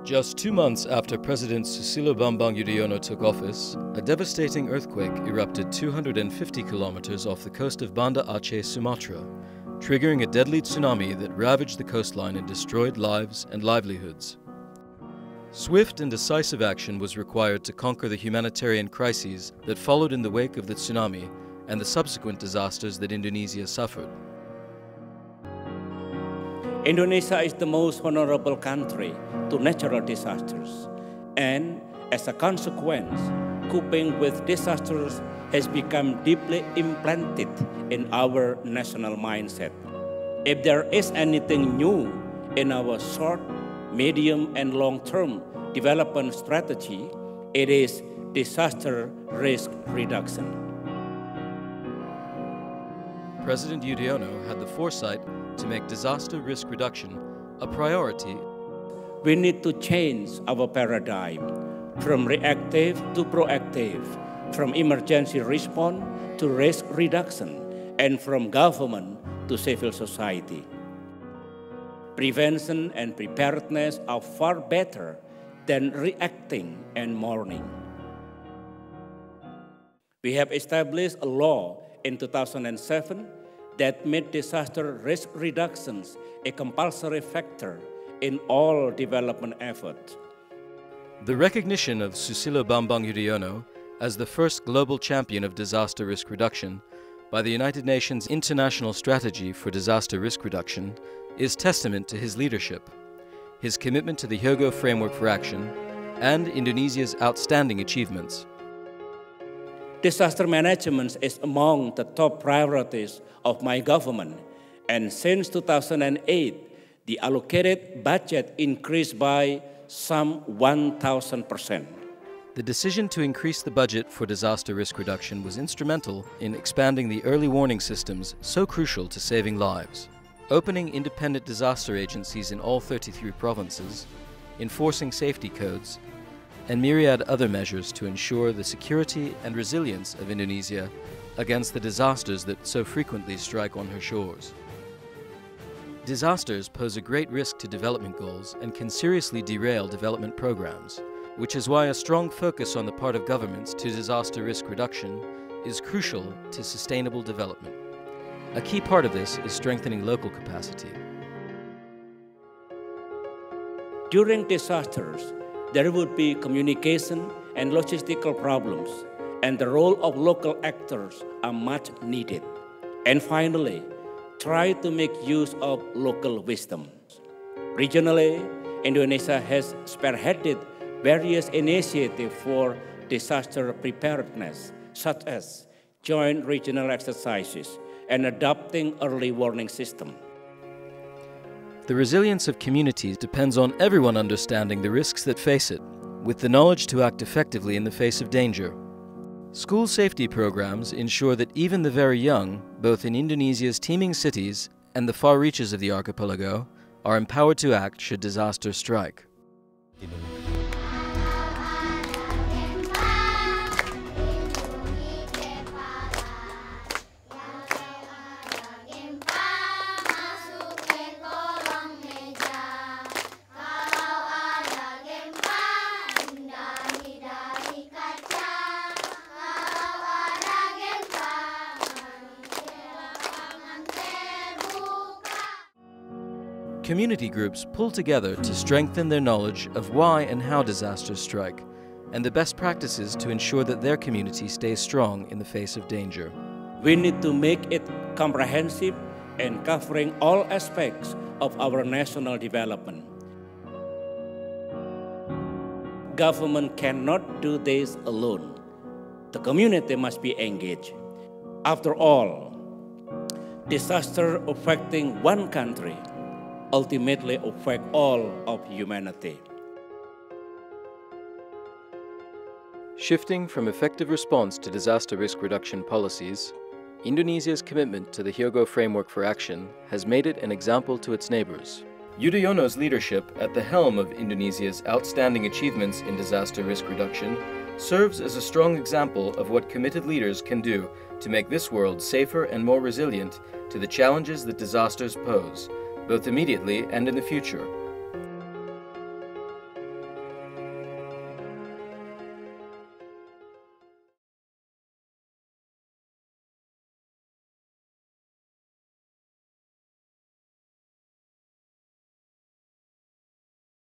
Just 2 months after President Susilo Bambang Yudhoyono took office, a devastating earthquake erupted 250 kilometers off the coast of Banda Aceh, Sumatra, triggering a deadly tsunami that ravaged the coastline and destroyed lives and livelihoods. Swift and decisive action was required to conquer the humanitarian crises that followed in the wake of the tsunami and the subsequent disasters that Indonesia suffered. Indonesia is the most vulnerable country to natural disasters, and as a consequence, coping with disasters has become deeply implanted in our national mindset. If there is anything new in our short, medium, and long-term development strategy, it is disaster risk reduction. President Yudhoyono had the foresight to make disaster risk reduction a priority. We need to change our paradigm from reactive to proactive, from emergency response to risk reduction, and from government to civil society. Prevention and preparedness are far better than reacting and mourning. We have established a law in 2007 that made disaster risk reductions a compulsory factor in all development efforts. The recognition of Susilo Bambang Yudhoyono as the first global champion of disaster risk reduction by the United Nations International Strategy for Disaster Risk Reduction is testament to his leadership, his commitment to the Hyogo Framework for Action, and Indonesia's outstanding achievements. Disaster management is among the top priorities of my government, and since 2008, the allocated budget increased by some 1,000%. The decision to increase the budget for disaster risk reduction was instrumental in expanding the early warning systems so crucial to saving lives, opening independent disaster agencies in all 33 provinces, enforcing safety codes, and myriad other measures to ensure the security and resilience of Indonesia against the disasters that so frequently strike on her shores. Disasters pose a great risk to development goals and can seriously derail development programs, which is why a strong focus on the part of governments to disaster risk reduction is crucial to sustainable development. A key part of this is strengthening local capacity. During disasters, there would be communication and logistical problems, and the role of local actors are much needed. And finally, try to make use of local wisdom. Regionally, Indonesia has spearheaded various initiatives for disaster preparedness, such as joint regional exercises and adopting early warning system. The resilience of communities depends on everyone understanding the risks that face it, with the knowledge to act effectively in the face of danger. School safety programs ensure that even the very young, both in Indonesia's teeming cities and the far reaches of the archipelago, are empowered to act should disaster strike. Community groups pull together to strengthen their knowledge of why and how disasters strike, and the best practices to ensure that their community stays strong in the face of danger. We need to make it comprehensive and covering all aspects of our national development. Government cannot do this alone. The community must be engaged. After all, disaster affecting one country ultimately affect all of humanity. Shifting from effective response to disaster risk reduction policies, Indonesia's commitment to the Hyogo Framework for Action has made it an example to its neighbors. Yudhoyono's leadership at the helm of Indonesia's outstanding achievements in disaster risk reduction serves as a strong example of what committed leaders can do to make this world safer and more resilient to the challenges that disasters pose, both immediately and in the future.